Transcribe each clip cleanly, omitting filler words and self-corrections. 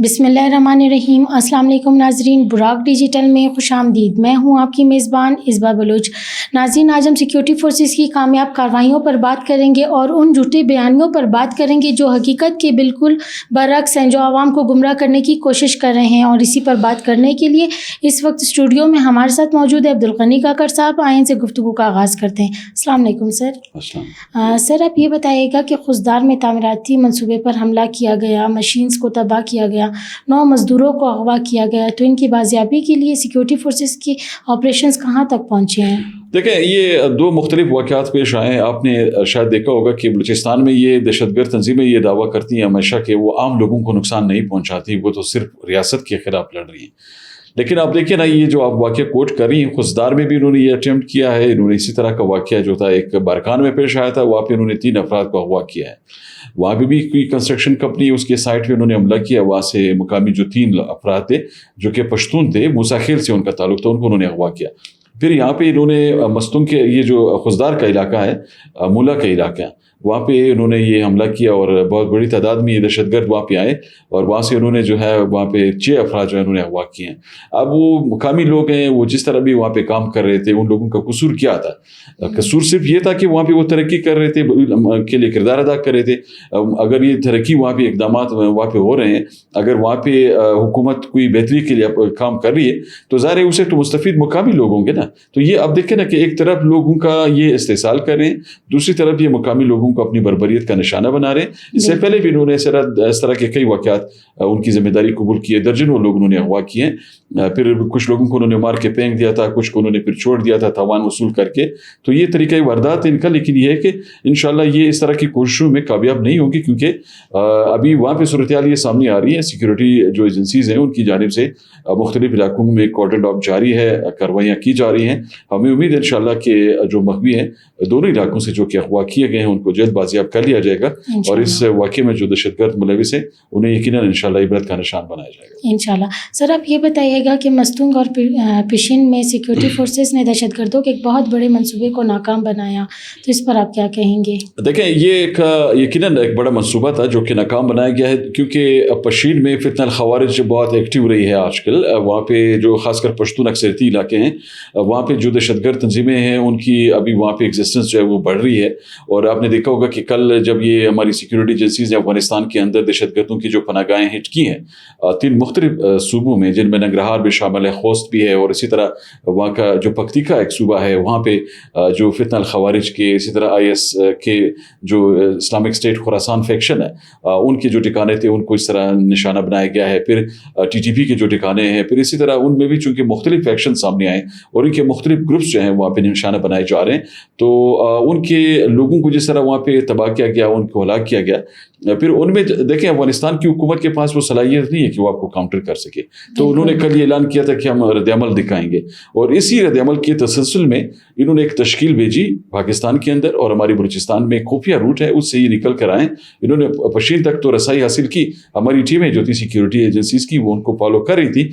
بسم اللہ الرحمن الرحیم۔ السلام علیکم ناظرین، براق ڈیجیٹل میں خوش آمدید۔ میں ہوں آپ کی میزبان اصبا بلوچ۔ ناظرین، آج ہم سیکیورٹی فورسز کی کامیاب کارروائیوں پر بات کریں گے اور ان جھوٹے بیانیوں پر بات کریں گے جو حقیقت کے بالکل برعکس ہیں، جو عوام کو گمراہ کرنے کی کوشش کر رہے ہیں۔ اور اسی پر بات کرنے کے لیے اس وقت اسٹوڈیو میں ہمارے ساتھ موجود ہے عبدالغنی کاکڑ صاحب۔ آئیں ان سے گفتگو کا آغاز کرتے ہیں۔ السلام علیکم سر۔ سر، آپ یہ بتائیے گا کہ خضدار میں تعمیراتی منصوبے پر حملہ کیا گیا، مشینز کو تباہ کیا گیا، 9 مزدوروں کو اغوا کیا گیا، تو ان کی بازیابی کے لیے سیکیورٹی فورسز کی آپریشنز کہاں تک پہنچے ہیں؟ دیکھیں، یہ دو مختلف واقعات پیش آئے ہیں۔ آپ نے شاید دیکھا ہوگا کہ بلوچستان میں یہ دہشت گرد تنظیمیں یہ دعویٰ کرتی ہیں ہمیشہ کہ وہ عام لوگوں کو نقصان نہیں پہنچاتی، وہ تو صرف ریاست کے خلاف لڑ رہی ہیں۔ لیکن آپ دیکھیں نا، یہ جو آپ واقعہ کوٹ کر رہی ہیں، خضدار میں بھی انہوں نے یہ اٹیمپٹ کیا ہے۔ انہوں نے اسی طرح کا واقعہ جو تھا ایک بارکان میں پیش آیا تھا، وہاں پہ انہوں نے 3 افراد کو اغوا کیا ہے۔ وہاں پہ بھی کوئی کنسٹرکشن کمپنی اس کے سائٹ پہ انہوں نے حملہ کیا، وہاں سے مقامی جو 3 افراد تھے جو کہ پشتون تھے، موسیٰ خیل سے ان کا تعلق تھا، ان کو انہوں نے اغوا کیا۔ پھر یہاں پہ انہوں نے مستنگ کے یہ جو خضدار کا علاقہ ہے، مولا کا علاقہ، وہاں پہ انہوں نے یہ حملہ کیا اور بہت بڑی تعداد میں یہ دہشت گرد وہاں پہ آئے اور وہاں سے انہوں نے جو ہے وہاں پہ 6 افراد جو ہے انہوں نے اغوا کیے ہیں۔ اب وہ مقامی لوگ ہیں، وہ جس طرح بھی وہاں پہ کام کر رہے تھے، ان لوگوں کا قصور کیا تھا؟ قصور صرف یہ تھا کہ وہاں پہ وہ ترقی کر رہے تھے، کے لیے کردار ادا کر رہے تھے۔ اگر یہ ترقی وہاں پہ اقدامات وہاں پہ ہو رہے ہیں، اگر وہاں پہ حکومت کوئی بہتری کے لیے کام کر رہی ہے تو ظاہر ہے اسے تو مستفید مقامی لوگ ہوں گے نا۔ تو یہ اب دیکھیں نا کہ ایک طرف لوگوں کا یہ استحصال کر رہے ہیں، دوسری طرف یہ مقامی لوگوں کو اپنی بربریت کا نشانہ بنا رہے ہیں۔ اس سے پہلے بھی انہوں نے اس طرح کے کئی واقعات ان کی ذمہ داری قبول کی ہے، درجنوں لوگ انہوں نے اغوا کیے ہیں۔ پھر کچھ لوگوں کو انہوں نے مار کے پھینک دیا تھا، کچھ کو انہوں نے پھر چھوڑ دیا تھا تاوان وصول کر کے۔ تو یہ طریقہ واردات ہے ان کا، لیکن یہ ہے کہ انشاءاللہ یہ اس طرح کی کوششوں میں کامیاب نہیں ہوگی، کیونکہ ابھی وہاں پہ صورتحال یہ سامنے آ رہی ہے۔ سیکیورٹی جو ایجنسیز ہیں ان کی جانب سے مختلف علاقوں میں کارڈن آف جاری ہے، کارروائیاں کی جا رہی ہیں۔ ہمیں امید ہے انشاءاللہ کہ جو مغوی ہیں دونوں علاقوں سے جو کہ اغوا کیے گئے ہیں ان کو جلد بازیاب کر لیا جائے گا، اور اس واقعے میں جو دہشت گرد ملوث ہیں انہیں یقیناً انشاءاللہ عبرت کا نشان بنایا جائے گا انشاءاللہ۔ سر، آپ یہ بتائیے گا کہ مستنگ اور پشین میں سیکیورٹی فورسز نے دہشت گردوں کے ایک بہت بڑے منصوبے کو ناکام بنایا، تو اس پر آپ کیا کہیں گے؟ دیکھیں، یہ ایک یقیناً ایک بڑا منصوبہ تھا جو کہ ناکام بنایا گیا ہے، کیونکہ پشین میں فتنہ الخوارج بہت ایکٹیو رہی ہے آج کل۔ وہاں پہ جو خاص کر پشتون اکثریتی علاقے ہیں، وہاں پہ جو دہشت گرد تنظیمیں ہیں ان کی ابھی وہاں پہ ایگزسٹنس جو ہے وہ بڑھ رہی ہے۔ اور آپ نے دیکھا ہوگا کہ کل جب یہ ہماری سیکیورٹی ایجنسیز نے افغانستان کے اندر دہشت گردوں کی جو پناہ گاہیں ہٹ کی ہیں 3 مختلف صوبوں میں، جن میں ننگرہار بھی شامل ہے، خوست بھی ہے، اور اسی طرح وہاں کا جو پکتیکا ایک صوبہ ہے، وہاں پہ جو فتنہ الخوارج کے، اسی طرح IS کے جو اسلامک اسٹیٹ خراسان فیکشن ہے، ان کے جو ٹھکانے تھے ان کو اس طرح نشانہ بنایا گیا ہے۔ پھر TTP کے جو ٹھکانے ہیں، پھر اسی طرح ان میں بھی چونکہ مختلف فیکشن سامنے آئے اور ان کے مختلف گروپس جو ہیں وہاں پہ نشانہ بنائے جا رہے ہیں، تو ان کے لوگوں کو جس طرح وہاں پہ تباہ کیا گیا، ان کو ہلاک کیا گیا، پھر ان میں دیکھیں افغانستان کی حکومت کے پاس وہ صلاحیت نہیں ہے کہ وہ آپ کو کاؤنٹر کر سکے۔ تو انہوں نے کل یہ اعلان کیا تھا کہ ہم رد عمل دکھائیں گے، اور اسی رد عمل کے تسلسل میں انہوں نے ایک تشکیل بھیجی پاکستان کے اندر، اور ہماری بلوچستان میں خفیہ روٹ ہے اس سے یہ نکل کر آئے۔ انہوں نے پشین تک تو رسائی حاصل کی، ہماری ٹیمیں جو تھی سیکیورٹی ایجنسیز کی وہ ان کو فالو کر رہی تھی۔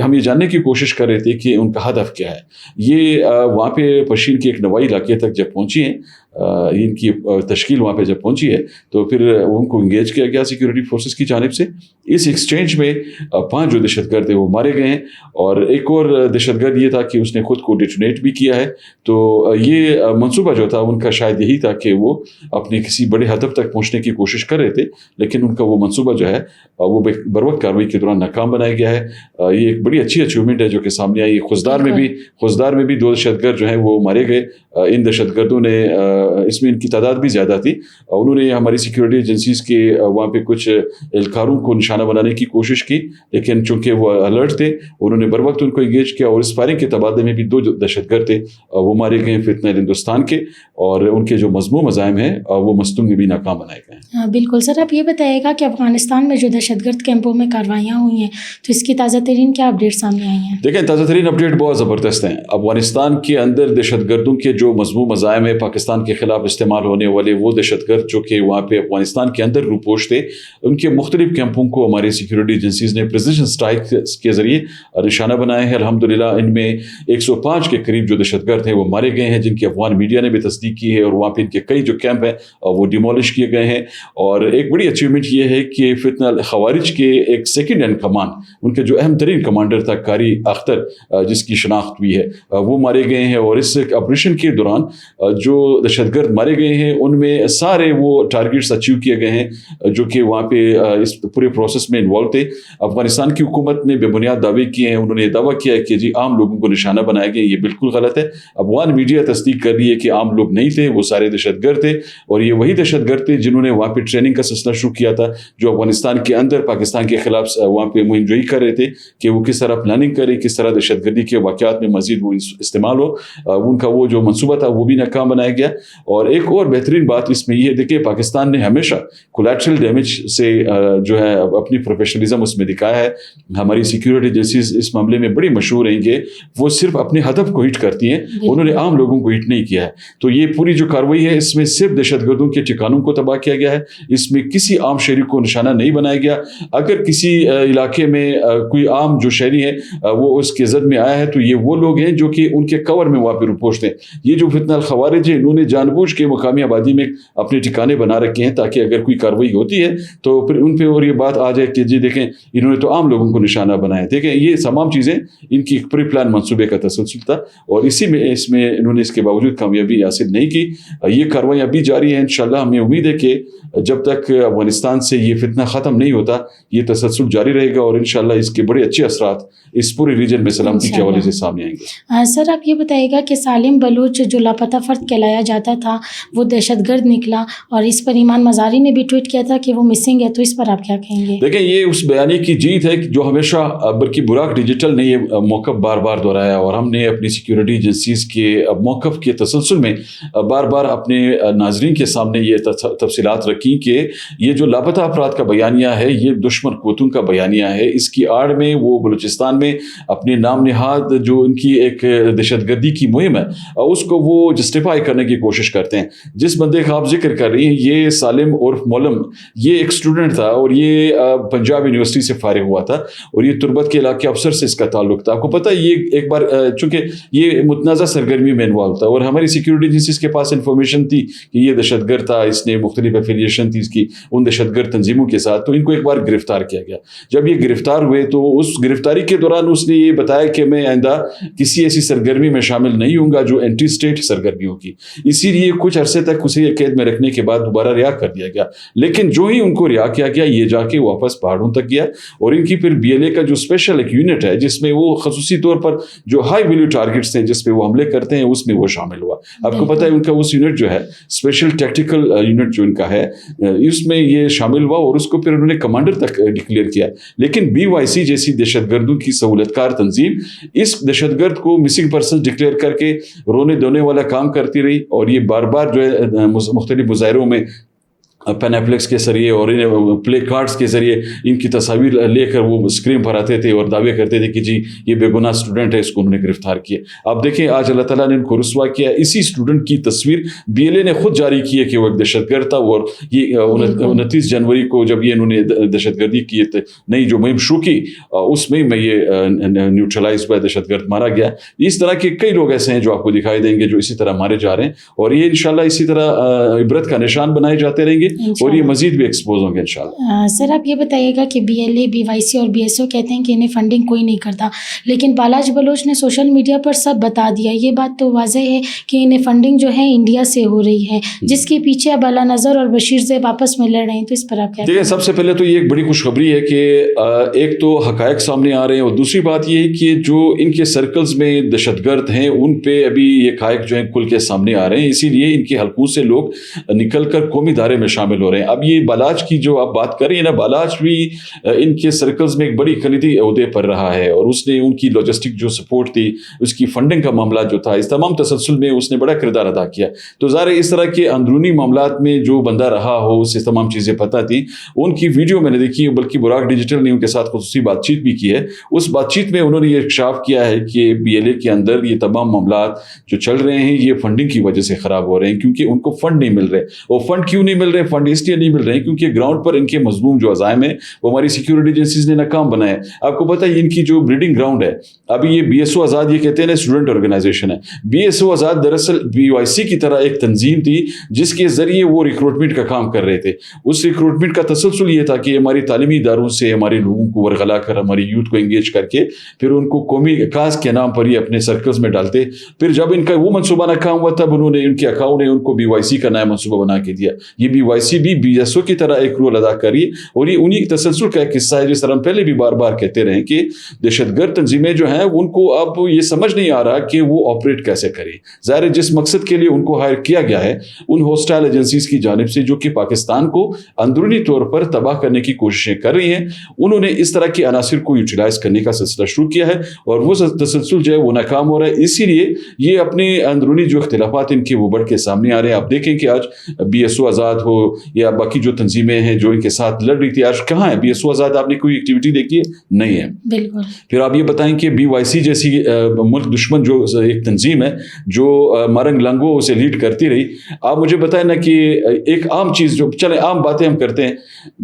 ہم یہ جاننے کی کوشش کر رہے تھے کہ ان کا ہدف کیا ہے۔ یہ وہاں پہ پشین کے ایک نوائی علاقے تک جب پہنچی ہیں، ان کی تشکیل وہاں پہ جب پہنچی ہے تو پھر ان کو انگیج کیا گیا سیکیورٹی فورسز کی جانب سے۔ اس ایکسچینج میں 5 جو دہشت گرد ہیں وہ مارے گئے ہیں، اور ایک اور دہشت گرد یہ تھا کہ اس نے خود کو ڈیٹونیٹ بھی کیا ہے۔ تو یہ منصوبہ جو تھا ان کا شاید یہی تھا کہ وہ اپنے کسی بڑے ہدف تک پہنچنے کی کوشش کر رہے تھے، لیکن ان کا وہ منصوبہ جو ہے وہ بروقت کارروائی کے دوران ناکام بنایا گیا ہے۔ یہ ایک بڑی اچھی اچیومنٹ ہے جو کہ سامنے آئی۔ خضدار میں بھی 2 دہشت گرد جو ہیں وہ مارے گئے۔ ان دہشت گردوں نے، اس میں ان کی تعداد بھی زیادہ تھی، انہوں نے ہماری سیکیورٹی ایجنسیز کے وہاں پہ کچھ اہلکاروں کو نشانہ بنانے کی کوشش کی، لیکن چونکہ وہ الرٹ تھے انہوں نے بروقت ان کو انگیج کیا، اور اس فائرنگ کے تبادلے میں بھی 2 دہشت گرد تھے وہ مارے گئے فتنہ ہندوستان کے، اور ان کے جو مذموم عزائم ہیں وہ مستنگ میں بھی ناکام بنائے گئے ہیں۔ بالکل سر، آپ یہ بتائیے گا کہ افغانستان میں جو دہشت گرد کیمپوں میں کارروائیاں ہوئی ہیں تو اس کی تازہ ترین کیا اپڈیٹ سامنے آئی ہیں؟ دیکھیں، تازہ ترین اپڈیٹ بہت زبردست ہیں۔ افغانستان کے اندر دہشت گردوں کے جو مذموم عزائم ہیں، پاکستان کے خلاف استعمال ہونے والے وہ دہشت گرد جو کہ وہاں پہ افغانستان کے اندر روپوش تھے، ان کے مختلف کیمپوں کو ہماری سیکیورٹی ایجنسیز نے پریسیجن اسٹرائک کے ذریعے نشانہ بنایا ہے۔ الحمدللہ ان میں 105 کے قریب جو دہشت گرد ہیں وہ وہ مارے گئے ہیں، جن کی افغان میڈیا نے بھی تصدیق کی ہے، اور وہاں پہ ان کے کئی جو کیمپ ہیں وہ ڈیمولش کیے گئے ہیں. اور ایک بڑی اچیومنٹ یہ ہے کہ فتنہ الخوارج کے ایک سیکنڈ ان کمانڈ، ان کے جو اہم ترین کمانڈر تھا قاری اختر، جس کی شناخت ہوئی ہے، وہ مارے گئے ہیں. اور اس آپریشن کے دوران جو دہشت گرد مارے گئے ہیں ان میں سارے وہ ٹارگیٹس اچیو کیے گئے ہیں جو کہ وہاں پہ اس پورے پروسیس میں انوالو تھے. افغانستان کی حکومت نے بے بنیاد دعوے کیے ہیں. انہوں نے یہ دعویٰ کیا ہے کہ جی عام لوگوں کو نشانہ بنایا گیا. یہ بالکل غلط ہے. افغان میڈیا تصدیق کر رہی ہے کہ عام لوگ نہیں تھے، وہ سارے دہشت گرد تھے. اور یہ وہی دہشت گرد تھے جنہوں نے وہاں پہ ٹریننگ کا سلسلہ شروع کیا تھا، جو افغانستان کے اندر پاکستان کے خلاف وہاں پہ مہم جوئی کر رہے تھے کہ وہ کس طرح پلاننگ کریں، کس طرح دہشت گردی کے واقعات میں مزید وہ استعمال ہو. ان کا وہ جو منصوبہ تھا وہ بھی ناکام بنایا گیا. اور ایک اور بہترین بات اس میں یہ ہے، دیکھیں پاکستان نے ہمیشہ کولیٹرل ڈیمیج سے جو ہے اپنی پروفیشنلزم اس میں دکھایا ہے. ہماری سیکیورٹی ایجنسیز اس معاملے میں بڑی مشہور ہیں کہ وہ صرف اپنے ہدف کو ہٹ کرتی ہیں، انہوں نے عام لوگوں کو ہٹ نہیں کیا ہے. تو یہ پوری جو کارروائی ہے اس میں صرف دہشت گردوں کے ٹھکانوں کو تباہ کیا گیا ہے، اس میں کسی عام شہری کو نشانہ نہیں بنایا گیا. اگر کسی علاقے میں کوئی عام جو شہری ہے وہ اس کے زد میں آیا ہے تو یہ وہ لوگ ہیں جو کہ ان کے کور میں وہاں پہ رپوش ہیں. یہ جو فتنہ الخوارج ہے انہوں نے جان بوجھ کے مقامی آبادی میں اپنے ٹھکانے بنا رکھے ہیں تاکہ اگر کوئی کارروائی ہوتی ہے تو پھر ان پہ اور یہ بات آ جائے کہ جی دیکھیں انہوں نے تو عام لوگوں کو نشانہ بنایا. دیکھیں یہ تمام چیزیں ان کی ایک پری پلان منصوبے کا تسلسل تھا، اور اس میں انہوں نے اس کے باوجود کامیابی حاصل نہیں کی. یہ کارروائی ابھی جاری ہے. انشاءاللہ ہمیں امید ہے کہ جب تک افغانستان سے یہ فتنہ ختم نہیں ہوتا یہ تسلسل جاری رہے گا، اور انشاءاللہ اس کے بڑے اچھے اثرات اس پورے ریجن میں سلامتی کے حوالے سے سامنے آئیں گے. سر آپ یہ بتائیے گا کہ سالم بلوچ جو لاپتہ فرد کہلایا جاتا تھا وہ دہشت گرد نکلا، اور اس پر ایمان مزاری نے بھی ٹویٹ کیا تھا کہ وہ مسنگ ہے، تو اس پر آپ کیا کہیں گے؟ دیکھیں یہ اس بیانیے کی جیت ہے جو ہمیشہ بلکہ براق ڈیجیٹل نے یہ موقف بار بار دہرایا، اور ہم نے اپنی سیکیورٹی ایجنسیز کے موقف کے تسلسل میں بار بار اپنے ناظرین کے سامنے یہ تفصیلات رکھی کہ یہ جو لاپتہ افراد کا بیانیہ ہے یہ دشمن قوتوں کا بیانیہ ہے. اس کی آڑ میں وہ بلوچستان میں اپنے نام نہاد جو ان کی ایک دہشت گردی کی مہم ہے اس کو وہ جسٹیفائی کرنے کی کوشش کرتے ہیں. جس بندے کا آپ ذکر کر رہی ہیں یہ سالم عرف مولم، یہ ایک اسٹوڈنٹ تھا اور یہ پنجاب یونیورسٹی سے فارغ ہوا تھا، اور یہ تربت کے علاقے افسر سے اس کا تعلق تھا. آپ کو پتہ ہے یہ ایک بار چونکہ یہ متنازع سرگرمی میں انوالو تھا اور ہماری سیکیورٹی ایجنسیز کے پاس انفارمیشن تھی کہ یہ دہشت گرد تھا، اس نے مختلف ایفیلیشن تھی اس کی ان دہشت گرد تنظیموں کے ساتھ، تو ان کو ایک بار گرفتار کیا گیا. جب یہ گرفتار ہوئے تو اس گرفتاری کے دوران اس نے یہ بتایا کہ میں آئندہ کسی ایسی سرگرمی میں شامل نہیں ہوں گا جو اینٹی اسٹیٹ سرگرمی ہوگی. اسی لیے کچھ عرصے تک اسے قید میں رکھنے کے بعد دوبارہ رہا کر دیا گیا. لیکن جو ہی ان کو رہا کیا گیا یہ جا کے واپس پہاڑوں تک گیا، اور ان کی پھر BLA کا جو اسپیشل ایک یونٹ ہے جس میں وہ خصوصی طور پر جو ہائی ویلیو ٹارگیٹس ہیں جس پہ وہ حملے کرتے ہیں اس میں وہ شامل ہوا. آپ کو پتہ ہے ان کا اس یونٹ جو ہے اسپیشل ٹیکٹیکل یونٹ جو ان کا ہے اس میں یہ شامل ہوا، اور اس کو پھر انہوں نے کمانڈر تک ڈکلیئر کیا. لیکن BYC جیسی دہشت گردوں کی سہولت کار تنظیم اس دہشت گرد کو مسنگ پرسن ڈکلیئر کر کے رونے دھونے والا کام کرتی رہی، اور یہ بار بار جو ہے مختلف مظاہروں میں پینیپلیکس کے ذریعے اور پلے کارڈز کے ذریعے ان کی تصاویر لے کر وہ اسکرین پر آتے تھے اور دعوے کرتے تھے کہ جی یہ بے گناہ اسٹوڈنٹ ہے، اس کو انہوں نے گرفتار کیا. آپ دیکھیں آج اللہ تعالیٰ نے ان کو رسوا کیا. اسی اسٹوڈنٹ کی تصویر BLA نے خود جاری کی ہے کہ وہ ایک دہشت گرد تھا، اور یہ 29 جنوری کو جب یہ انہوں نے دہشت گردی کی نئی جو مہم شروع کی اس میں یہ نیوٹرلائز ہوا، دہشت گرد مارا گیا. اس طرح کے کئی لوگ ایسے ہیں جو آپ کو دکھائی دیں گے جو اسی طرح مارے جا رہے ہیں، اور یہ انشاءاللہ اسی طرح عبرت کا نشان بنائے جاتے رہیں گے اور یہ مزید بھی ایکسپوز ہوں گے انشاءاللہ. سر آپ یہ بتائیے گا کہ BLA BYC اور BSO کہتے ہیں کہ انہیں فنڈنگ کوئی نہیں کرتا، لیکن بالاج بلوچ نے سوشل میڈیا پر سب بتا دیا. یہ بات تو واضح ہے کہ انہیں فنڈنگ جو ہے انڈیا سے ہو رہی ہے، جس کے پیچھے اب اعلیٰ نظر اور بشیر زیب آپس میں لڑ رہے ہیں، تو اس پر آپ کیا؟ دیکھیں سب سے پہلے تو یہ ایک بڑی خوشخبری ہے کہ ایک تو حقائق سامنے آ رہے ہیں، اور دوسری بات یہ ہے کہ جو ان کے سرکلز میں دہشت گرد ہیں ان پہ ابھی یہ حقائق جو ہیں کھل کے سامنے آ رہے ہیں، اسی لیے ان کے حلقوں سے لوگ نکل کر قومی دھارے میں شامل ہو رہے ہیں. اب یہ بالاج کی جو آپ بات کر رہی ہیں نا، بالاج بھی ان کے سرکلز میں ایک بڑی کلیدی عہدے پر رہا ہے، اور اس نے ان کی لاجسٹک جو سپورٹ تھی، اس کی فنڈنگ کا معاملہ جو تھا، اس تمام تسلسل میں اس نے بڑا کردار ادا کیا. تو ظاہر اس طرح کے اندرونی معاملات میں جو بندہ رہا ہو اسے تمام چیزیں پتہ تھی. ان کی ویڈیو میں نے دیکھی، بلکہ براق ڈیجیٹل نے ان کے ساتھ خصوصی بات چیت بھی کی ہے. اس بات چیت میں انہوں نے یہ انکشاف کیا ہے کہ BLA کے اندر یہ تمام معاملات جو چل رہے ہیں یہ فنڈنگ کی وجہ سے خراب ہو رہے ہیں، کیونکہ ان کو فنڈ نہیں مل رہے. اور فنڈ کیوں نہیں مل رہے؟ فنڈ اس لیے نہیں مل رہے ہیں کیونکہ گراؤنڈ پر ان کے مضموم جو عزائم ہیں وہ ہماری سیکورٹی ایجنسیز نے ناکام بنائے. آپ کو پتہ ہے ان کی جو بریڈنگ گراؤنڈ ہے, ابھی یہ بی ایس او آزاد یہ کہتے ہیں نا اسٹوڈنٹ آرگنائزیشن ہے. بی ایس او آزاد دراصل بی وائی سی کی طرح ایک تنظیم تھی جس کے ذریعے وہ ریکروٹمنٹ کا کام کر رہے تھے. اس ریکروٹمنٹ کا تسلسل یہ تھا کہ ہماری تعلیمی اداروں سے ہمارے لوگوں کو ورغلا کر, ہماری یوتھ کو انگیج کر کے پھر ان کو قومی کاز کے نام پر ہی اپنے سرکلز میں ڈالتے. پھر جب ان کا وہ منصوبہ ناکام ہوا تب انہوں نے ان کے اکاؤنٹ نے ان کو بی وائی سی کا نیا منصوبہ بنا کے دیا. یہ بی وائی سی بھی بی ایس او کی طرح ایک رول ادا کری اور یہ انہی تسلسل کا ایک حصہ ہے. جس طرح ہم پہلے بھی بار بار کہتے رہے کہ دہشت گرد تنظیمیں جو ہیں ان کو اب یہ سمجھ نہیں آ رہا کہ وہ آپریٹ کیسے کرے. ظاہر جس مقصد کے لیے ان کو ہائر کیا گیا ہے ان ہوسٹائل ایجنسیز کی جانب سے جو کہ پاکستان کو اندرونی طور پر تباہ کرنے کی کوششیں کر رہی ہیں, انہوں نے اس طرح کے عناصر کو یوٹیلائز کرنے کا سلسلہ شروع کیا ہے اور وہ تسلسل جو ہے وہ ناکام ہو رہا ہے. اسی لیے یہ اپنے اندرونی جو اختلافات ان کے وہ بڑھ کے سامنے آ رہے ہیں. آپ دیکھیں کہ آج بی ایس او آزاد ہو یا باقی جو تنظیمیں ہیں جو ان کے ساتھ لڑ رہی تھی, آج کہاں ہے بی ایس او آزاد؟ آپ نے کوئی ایکٹیویٹی دیکھی ہے؟ نہیں ہے. بالکل. پھر آپ یہ بتائیں کہ بی وائی سی جیسی ملک دشمن جو ایک تنظیم ہے جو مارنگ لنگو اسے لیڈ کرتی رہی, آپ مجھے بتائیں نا کہ ایک عام چیز جو چلے عام باتیں ہم کرتے ہیں,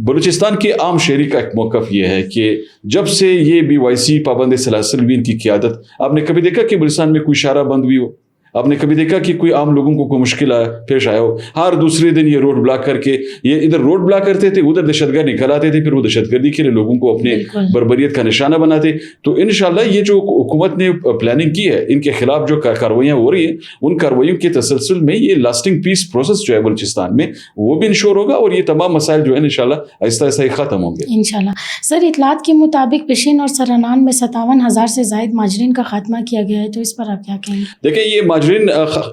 بلوچستان کے عام شہری کا ایک موقف یہ ہے کہ جب سے یہ بی وائی سی پابند سلاسل بھی ان کی قیادت, آپ نے کبھی دیکھا کہ بلوچستان میں کوئی شارہ بند بھی ہو؟ آپ نے کبھی دیکھا کہ کوئی عام لوگوں کو کوئی مشکل پیش آیا ہو؟ ہر دوسرے دن یہ روڈ بلاک کر کے, یہ ادھر روڈ بلاک کرتے تھے ادھر دہشت گرد نکل آتے تھے, پھر وہ دہشت گردی کے لیے لوگوں کو اپنے بربریت کا نشانہ بناتے. تو انشاءاللہ یہ جو حکومت نے پلاننگ کی ہے ان کے خلاف جو کارروائیاں ہو رہی ہیں ان کارروائیوں کے تسلسل میں یہ لاسٹنگ پیس پروسیس جو ہے بلوچستان میں وہ بھی انشور ہوگا اور یہ تمام مسائل جو ہے انشاءاللہ آہستہ آہستہ ختم ہوں گے انشاءاللہ. سر اطلاعات کے مطابق پشین اور سرنان میں 57,000 سے زائد ماجرین کا خاتمہ کیا گیا ہے, تو اس پر آپ کیا کہیں گے؟ دیکھیں یہ ماجرین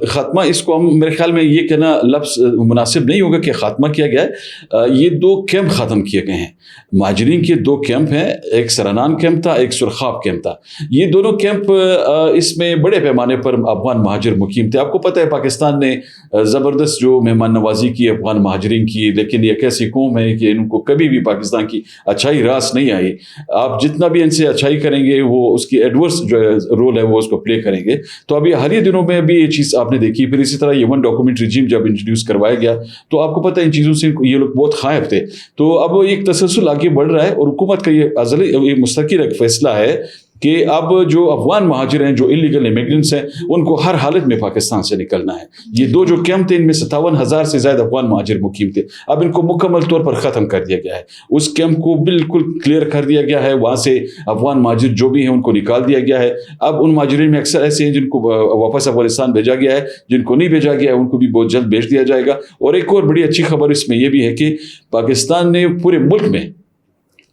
خاتمہ, اس کو ہم میرے خیال میں یہ کہنا لفظ مناسب نہیں ہوگا کہ خاتمہ کیا گیا ہے. یہ 2 کیمپ ختم کیے گئے ہیں. ماجرین کے 2 کیمپ ہیں, ایک سرنان کیمپ تھا, ایک سرخاب کیمپ تھا. یہ دونوں کیمپ اس میں بڑے پیمانے پر افغان مہاجر مقیم تھے. آپ کو پتہ ہے پاکستان نے زبردست جو مہمان نوازی کی افغان مہاجرین کی, لیکن یہ ایک ایسی قوم ہے کہ ان کو کبھی بھی پاکستان کی اچھائی راس نہیں آئی. آپ جتنا بھی ان سے اچھائی کریں گے وہ اس کی ایڈورس جو رول ہے وہ اس کو پلے کریں گے. تو ابھی حال ہی دنوں میں بھی یہ چیز آپ نے دیکھی. پھر اسی طرح یہ 1 ڈاکومنٹ رجیم جب انٹروڈیوس کروایا گیا تو آپ کو پتہ ہے ان چیزوں سے یہ لوگ بہت خائف تھے. تو اب ایک تسلسل آگے بڑھ رہا ہے اور حکومت کا یہ مستقل ایک فیصلہ ہے کہ اب جو افغان مہاجر ہیں جو انلیگل امیگرنٹس ہیں ان کو ہر حالت میں پاکستان سے نکلنا ہے. یہ 2 جو کیمپ تھے ان میں 57,000 سے زائد افغان مہاجر مقیم تھے. اب ان کو مکمل طور پر ختم کر دیا گیا ہے. اس کیمپ کو بالکل کلیئر کر دیا گیا ہے, وہاں سے افغان مہاجر جو بھی ہیں ان کو نکال دیا گیا ہے. اب ان مہاجرین میں اکثر ایسے ہیں جن کو واپس افغانستان بھیجا گیا ہے, جن کو نہیں بھیجا گیا ہے ان کو بھی بہت جلد بھیج دیا جائے گا. اور ایک اور بڑی اچھی خبر اس میں یہ بھی ہے کہ پاکستان نے پورے ملک میں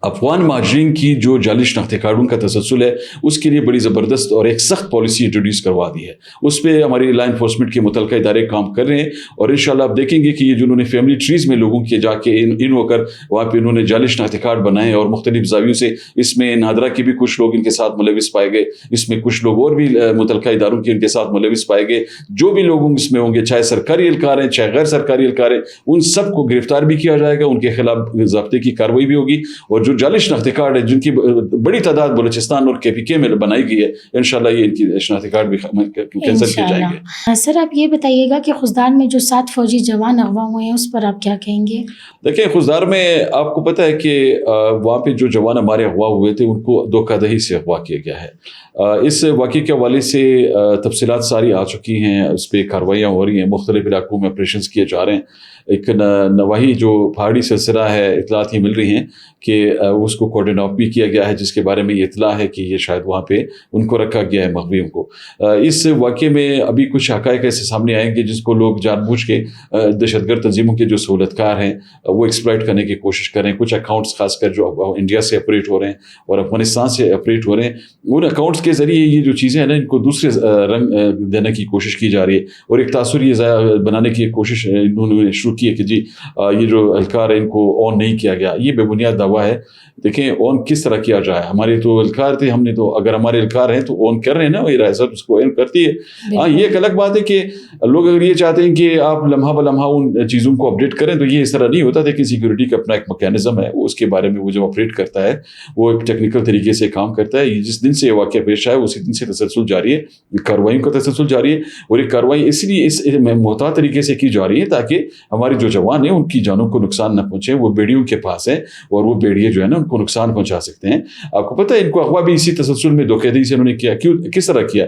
افغان مہاجرین کی جو جعلی شناختی کارڈوں کا تسلسل ہے اس کے لیے بڑی زبردست اور ایک سخت پالیسی انٹروڈیوس کروا دی ہے. اس پہ ہماری لا انفورسمنٹ کے متعلقہ ادارے کام کر رہے ہیں اور انشاءاللہ آپ دیکھیں گے کہ یہ جو انہوں نے فیملی ٹریز میں لوگوں کے جا کے ان ہو کر وہاں پہ انہوں نے جعلی شناختی کارڈ بنائے اور مختلف زاویوں سے اس میں نادرا کے بھی کچھ لوگ ان کے ساتھ ملوث پائے گئے, اس میں کچھ لوگ اور بھی متعلقہ اداروں کے ان کے ساتھ ملوث پائے گئے. جو بھی لوگ اس میں ہوں گے چاہے سرکاری اہلکار ہیں چاہے غیر سرکاری اہلکار ہیں ان سب کو گرفتار بھی کیا جائے گا, ان کے خلاف ضابطے کی کارروائی بھی ہوگی. اور جو جعلی شناختی کارڈ جن کی بڑی تعداد بلوچستان اور KPK میں بنائی گئی ہے انشاءاللہ یہ ان کی شناختی کارڈ بھی کینسل کیے جائیں گے. سر آپ یہ بتائیے گا کہ خزدار میں جو 7 فوجی جوان اغوا ہوئے ہیں اس پر آپ کیا کہیں گے؟ دیکھیں خزدار میں آپ کو پتہ ہے کہ وہاں پہ جو جوان ہمارے اغوا ہوئے تھے ان کو دھوکہ دہی سے اغوا کیا گیا ہے. اس واقعے کے حوالے سے تفصیلات ساری آ چکی ہیں, اس پہ کارروائیاں ہو رہی ہیں, مختلف علاقوں میں آپریشنز کیے جا رہے ہیں. ایک نواحی جو پہاڑی سلسلہ ہے اطلاعات یہ مل رہی ہیں کہ اس کو کارڈن آف بھی کیا گیا ہے جس کے بارے میں یہ اطلاع ہے کہ یہ شاید وہاں پہ ان کو رکھا گیا ہے مغویوں کو. اس واقعے میں ابھی کچھ حقائق ایسے سامنے آئیں گے جس کو لوگ جان بوجھ کے دہشت گرد تنظیموں کے جو سہولت کار ہیں وہ ایکسپلائٹ کرنے کی کوشش کریں. کچھ اکاؤنٹس خاص کر جو انڈیا سے آپریٹ ہو رہے ہیں اور افغانستان سے آپریٹ ہو رہے ہیں ان اکاؤنٹس کے ذریعے یہ جو چیزیں ہیں نا ان کو دوسرے رنگ دینے کی کوشش کی جا رہی ہے اور ایک تاثر یہ بنانے کی کوشش انہوں نے شروع کی ہے کہ جی یہ جو اہلکار ہے ان کو آن نہیں کیا گیا. یہ بے بنیاد دعویٰ ہے دیکھیں اون کس طرح کیا جائے. ہمارے تو اہلکار تھے, ہم نے تو اگر ہمارے اہلکار ہیں تو اون کر رہے ہیں نا, وہی ریاست اس کو اون کرتی ہے. ہاں یہ ایک الگ بات ہے کہ لوگ اگر یہ چاہتے ہیں کہ آپ لمحہ بلمحہ ان چیزوں کو اپڈیٹ کریں تو یہ اس طرح نہیں ہوتا. دیکھیں سیکورٹی کا اپنا ایک میکینزم ہے, وہ اس کے بارے میں وہ جو آپریٹ کرتا ہے وہ ایک ٹیکنیکل طریقے سے کام کرتا ہے. جس دن سے یہ واقعہ پیش آیا اسی دن سے تسلسل جاری ہے, کارروائیوں کا تسلسل جاری ہے. اور یہ کارروائی اس لیے اس محتاط طریقے سے کی جا رہی ہے تاکہ ہمارے جو جوان ہیں ان کی جانوں کو نقصان نہ پہنچے. وہ بیڑیوں کے پاس ہیں اور وہ بیڑیے جو ہے نا ان کو نقصان پہنچا سکتے ہیں. آپ کو پتہ ہے ان کو اغوا بھی اسی تسلسل میں دھوکہ دہی سے انہوں نے کیا. کیوں, کس طرح کیا؟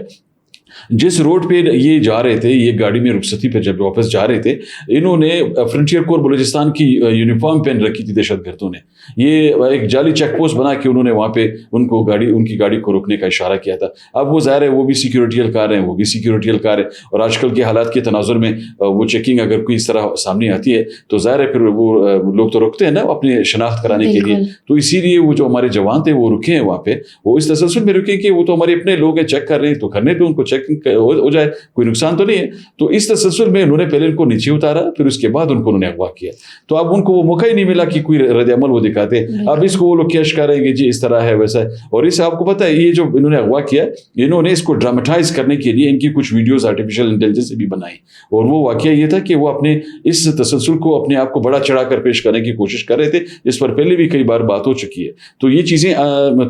جس روڈ پہ یہ جا رہے تھے, یہ گاڑی میں رخصتی پہ جب واپس جا رہے تھے, انہوں نے فرنٹیئر کور بلوچستان کی یونیفارم پہن رکھی تھی دہشت گردوں نے. یہ ایک جعلی چیک پوسٹ بنا کے انہوں نے وہاں پہ ان کی گاڑی کو روکنے کا اشارہ کیا تھا. اب وہ ظاہر ہے وہ بھی سیکیورٹی اہلکار ہیں, وہ بھی سیکیورٹی اہلکار ہے, اور آج کل کے حالات کے تناظر میں وہ چیکنگ اگر کوئی اس طرح سامنے آتی ہے تو ظاہر ہے پھر وہ لوگ تو رکتے ہیں نا اپنے شناخت کرانے کے لیے. تو اسی لیے وہ جو ہمارے جوان تھے وہ رکے ہیں وہاں پہ, وہ اس تسلسل میں رکے کہ وہ تو ہمارے اپنے لوگ ہیں, چیک کر رہے ہیں تو کرنے دو ان کو, چیکنگ ہو جائے, کوئی نقصان تو نہیں ہے. تو اس تسلسل میں انہوں نے پہلے ان کو نیچے اتارا, پھر اس کے بعد ان کو انہوں نے اغوا کیا. تو اب ان کو وہ موقع ہی نہیں ملا کہ کوئی رد عمل وہ دکھاتے. اب اس کو وہ لوگ کیش کر رہے ہیں کہ جی اس طرح ہے ویسا ہے. اور اس سے آپ کو پتہ ہے یہ جو انہوں نے اغوا کیا, انہوں نے اس کو ڈراماٹائز کرنے کے لیے ان کی کچھ ویڈیوز آرٹیفیشل انٹیلیجنس سے بھی بنائی. اور وہ واقعہ یہ تھا کہ وہ اپنے اس تسلسل کو اپنے آپ کو بڑا چڑھا کر پیش کرنے کی کوشش کر رہے تھے, جس پر پہلے بھی کئی بار بات ہو چکی ہے. تو یہ چیزیں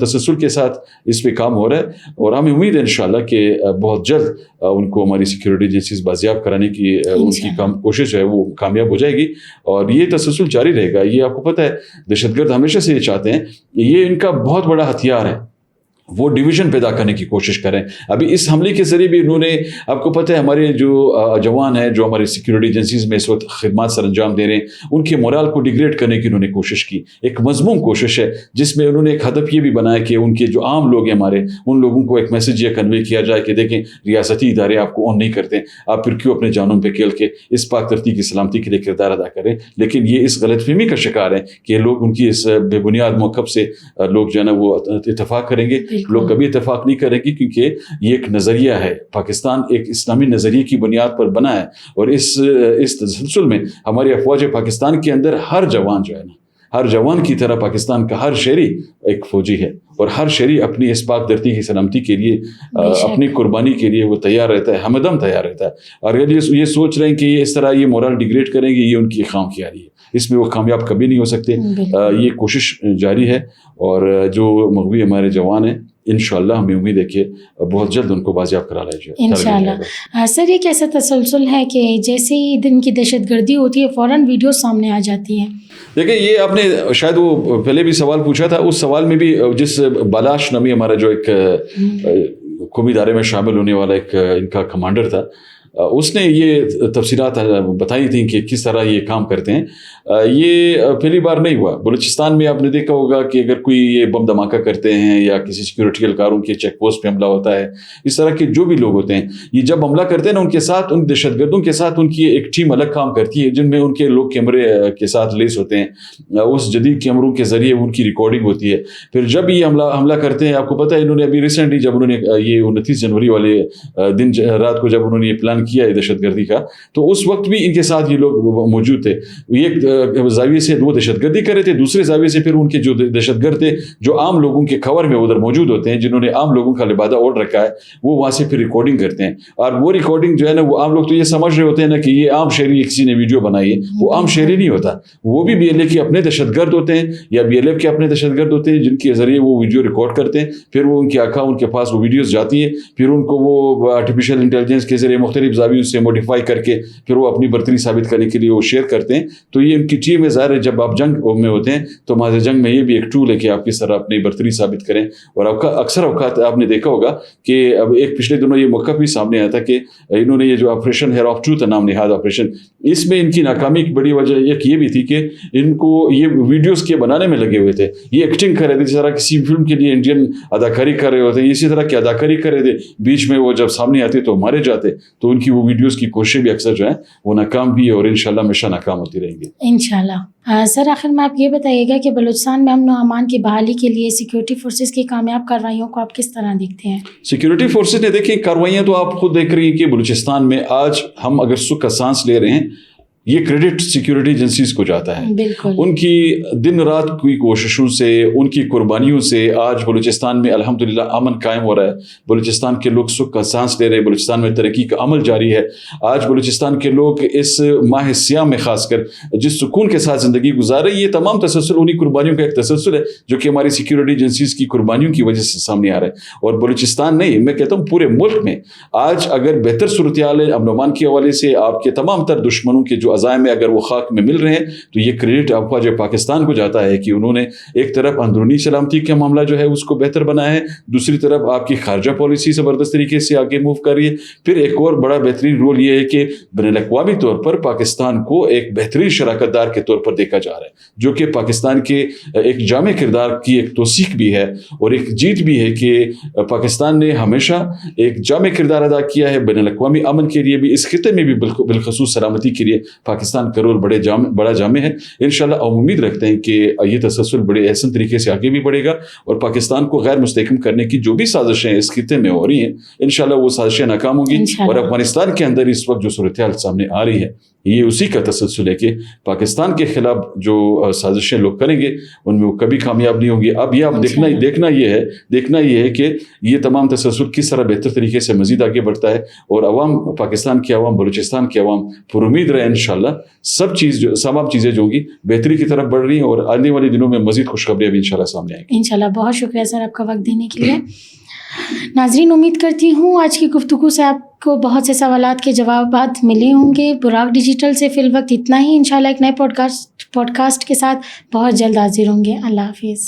تسلسل کے ساتھ اس پہ کام ہو رہا ہے, اور ہمیں امید ہے انشاءاللہ کہ بہت جلد ان کو ہماری سیکورٹی ایجنسیز بازیاب کرانے کی ان کی کوشش ہے وہ کامیاب ہو جائے گی. اور یہ تسلسل جاری رہے گا. یہ آپ کو پتہ ہے دہشت گرد ہمیشہ سے یہ چاہتے ہیں, یہ ان کا بہت بڑا ہتھیار ہے, وہ ڈویژن پیدا کرنے کی کوشش کریں. ابھی اس حملے کے ذریعے بھی انہوں نے, آپ کو پتہ ہے ہمارے جو جوان ہیں جو ہماری سیکورٹی ایجنسیز میں اس وقت خدمات سر انجام دے رہے ہیں, ان کے مورال کو ڈیگریڈ کرنے کی انہوں نے کوشش کی. ایک مضمون کوشش ہے جس میں انہوں نے ایک ہدف یہ بھی بنایا کہ ان کے جو عام لوگ ہیں ہمارے, ان لوگوں کو ایک میسج یہ کنوے کیا جائے کہ دیکھیں ریاستی ادارے آپ کو آن نہیں کرتے, آپ پھر کیوں اپنے جانوں پہ کھیل کے اس پاک دھرتی کی سلامتی کے لیے کردار ادا کریں. لیکن یہ اس غلط فہمی کا شکار ہیں کہ لوگ ان کی اس بے بنیاد موقف سے لوگ جو ہے نا وہ اتفاق کریں گے. لوگ کبھی اتفاق نہیں کرے گی, کیونکہ یہ ایک نظریہ ہے. پاکستان ایک اسلامی نظریے کی بنیاد پر بنا ہے, اور اس تسلسل میں ہماری افواج پاکستان کے اندر ہر جوان جو ہے نا, ہر جوان کی طرح پاکستان کا ہر شہری ایک فوجی ہے, اور ہر شہری اپنی اس پاک دھرتی کی سلامتی کے لیے اپنی قربانی کے لیے وہ تیار رہتا ہے, ہمدم تیار رہتا ہے. اور اگر یہ سوچ رہے ہیں کہ یہ اس طرح یہ مورال ڈیگریڈ کریں گے, یہ ان کی خام خیالی ہے, اس میں وہ کامیاب کبھی نہیں ہو سکتے. یہ کوشش جاری ہے, اور جو مغوی ہمارے جوان ہیں انشاءاللہ ہمیں امید ہے کہ بہت جلد ان کو بازیاب کرا لیا جائے انشاءاللہ. سر یہ کیسا تسلسل ہے کہ جیسے ہی دن کی دہشت گردی ہوتی ہے فوراً ویڈیو سامنے آ جاتی ہیں؟ دیکھیں یہ آپ نے شاید وہ پہلے بھی سوال پوچھا تھا, اس سوال میں بھی جس بالاش نامی ہمارا جو ایک قومی ادارے میں شامل ہونے والا ایک ان کا کمانڈر تھا, اس نے یہ تفصیلات بتائی تھیں کہ کس طرح یہ کام کرتے ہیں. یہ پہلی بار نہیں ہوا. بلوچستان میں آپ نے دیکھا ہوگا کہ اگر کوئی یہ بم دھماکہ کرتے ہیں یا کسی سیکورٹی اہلکاروں کے چیک پوسٹ پہ حملہ ہوتا ہے, اس طرح کے جو بھی لوگ ہوتے ہیں, یہ جب حملہ کرتے ہیں نا ان کے ساتھ, ان دہشت گردوں کے ساتھ ان کی ایک ٹیم الگ کام کرتی ہے, جن میں ان کے لوگ کیمرے کے ساتھ لیس ہوتے ہیں. اس جدید کیمروں کے ذریعے ان کی ریکارڈنگ ہوتی ہے. پھر جب یہ حملہ کرتے ہیں, آپ کو پتہ ہے انہوں نے ابھی ریسنٹلی جب انہوں نے یہ 29 جنوری والے دن رات کو جب انہوں نے یہ پلان کیا ہے دہشت گردی کا, تو اس وقت بھی ان کے ساتھ یہ لوگ موجود تھے. ایک زاویے سے وہ دہشت گردی کر رہے تھے, دوسرے زاویے سے پھر ان کے جو دہشت گرد تھے جو عام لوگوں کے خبر میں ادھر موجود ہوتے ہیں, جنہوں نے عام لوگوں کا لبادہ اوڑھ رکھا ہے, وہ وہاں سے پھر ریکارڈنگ کرتے ہیں. اور وہ ریکارڈنگ جو ہے نا, وہ عام لوگ تو یہ سمجھ رہے ہوتے ہیں نا کہ یہ عام شہری کسی نے ویڈیو بنائی ہے. وہ عام شہری نہیں ہوتا, وہ بھی بی ایل اے کے اپنے دہشت گرد ہوتے ہیں یا بی ایل ایف کے اپنے دہشت گرد ہوتے ہیں, جن کے ذریعے وہ ویڈیو ریکارڈ کرتے ہیں. پھر وہ ان کی آنکھیں ان کے پاس وہ ویڈیوز جاتی ہیں, پھر ان کو وہ آرٹیفیشل انٹیلیجنس کے ذریعے مختلف زاویوں سے موڈیفائی کر کے پھر وہ اپنی برتری ثابت کرنے کے لیے وہ شیئر کرتے ہیں. تو یہ ان کی ٹیم ہے. ظاہر ہے جب آپ جنگ میں ہوتے ہیں تو ماضی جنگ میں یہ بھی ایک ٹول ہے کہ آپ کس طرح اپنی برتری ثابت کریں. اور اکثر اوقات آپ نے دیکھا ہوگا کہ اب ایک پچھلے دنوں یہ موقع بھی سامنے آیا تھا کہ انہوں نے یہ جو آپریشن ہیئر آف ٹروتھ نام نہاد آپریشن, اس میں ان کی ناکامی کی بڑی وجہ ایک یہ بھی تھی کہ ان کو یہ ویڈیوز کے بنانے میں لگے ہوئے تھے. یہ ایکٹنگ کر رہے تھے جس طرح کسی فلم کے لیے انڈین اداکاری کر رہے ہوتے ہیں, اسی طرح کی اداکاری کر رہے تھے. بیچ میں وہ جب سامنے آتے تو مارے جاتے. تو ان کی وہ ویڈیوز کی کوششیں بھی اکثر جو ہیں وہ ناکام بھی ہے, اور انشاءاللہ ہمیشہ ناکام ہوتی رہیں گی انشاءاللہ. سر آخر میں آپ یہ بتائیے گا کہ بلوچستان میں امن و امان کی بحالی کے لیے سیکورٹی فورسز کی کامیاب کارروائیوں کو آپ کس طرح دیکھتے ہیں؟ سیکورٹی فورسز نے دیکھیں کارروائیاں تو آپ خود دیکھ رہی ہیں کہ بلوچستان میں آج ہم اگر سکھ کا سانس لے رہے ہیں یہ کریڈٹ سیکیورٹی ایجنسیز کو جاتا ہے. بالکل. ان کی دن رات کی کوششوں سے, ان کی قربانیوں سے آج بلوچستان میں الحمدللہ امن قائم ہو رہا ہے. بلوچستان کے لوگ سکھ کا سانس لے رہے ہیں. بلوچستان میں ترقی کا عمل جاری ہے. آج بلوچستان کے لوگ اس ماہ سیام میں خاص کر جس سکون کے ساتھ زندگی گزار رہے ہیں, یہ تمام تسلسل انہی قربانیوں کا ایک تسلسل ہے جو کہ ہماری سیکیورٹی ایجنسیز کی قربانیوں کی وجہ سے سامنے آ رہا ہے. اور بلوچستان نہیں, میں کہتا ہوں پورے ملک میں آج اگر بہتر صورتحال ہے امن و امان کے حوالے سے, آپ کے تمام تر دشمنوں کے جو عزائم ہے اگر وہ خاک میں مل رہے ہیں, تو یہ کریڈٹ افواج پاکستان کو جاتا ہے کہ انہوں نے ایک طرف اندرونی سلامتی کا معاملہ جو ہے اس کو بہتر بنایا ہے, دوسری طرف آپ کی خارجہ پالیسی زبردست طریقے سے آگے موو کر رہی ہے. پھر ایک اور بڑا بہترین رول یہ ہے کہ بین الاقوامی طور پر پاکستان کو ایک بہترین شراکت دار کے طور پر دیکھا جا رہا ہے, جو کہ پاکستان کے ایک جامع کردار کی ایک توثیق بھی ہے اور ایک جیت بھی ہے کہ پاکستان نے ہمیشہ ایک جامع کردار ادا کیا ہے بین الاقوامی امن کے لیے بھی, اس خطے میں بھی بالخصوص سلامتی کے لیے پاکستان کا رول بڑا جامع ہے. انشاءاللہ ہم امید رکھتے ہیں کہ یہ تسلسل بڑے احسن طریقے سے آگے بھی بڑھے گا اور پاکستان کو غیر مستحکم کرنے کی جو بھی سازشیں اس خطے میں ہو رہی ہیں انشاءاللہ وہ سازشیں ناکام ہوں گی. اور افغانستان کے اندر اس وقت جو صورتحال سامنے آ رہی ہے یہ اسی کا تسلسل ہے کہ پاکستان کے خلاف جو سازشیں لوگ کریں گے ان میں وہ کبھی کامیاب نہیں ہوں گی. اب یہ آپ دیکھنا یہ ہے کہ یہ تمام تسلسل کس طرح بہتر طریقے سے مزید آگے بڑھتا ہے اور عوام, پاکستان کی عوام, بلوچستان کی عوام پر امید رہے انشاءاللہ تمام چیزیں جو ہوں گی بہتری کی طرف بڑھ رہی ہیں اور آنے والے دنوں میں مزید خوشخبریاں بھی انشاءاللہ سامنے آئیں گی. انشاءاللہ. بہت شکریہ سر آپ کا وقت دینے کے لیے. ناظرین, امید کرتی ہوں آج کی گفتگو سے آپ کو بہت سے سوالات کے جوابات ملے ہوں گے. براق ڈیجیٹل سے فی الوقت اتنا ہی. انشاءاللہ ایک نئے پوڈ کاسٹ کے ساتھ بہت جلد حاضر ہوں گے. اللہ حافظ.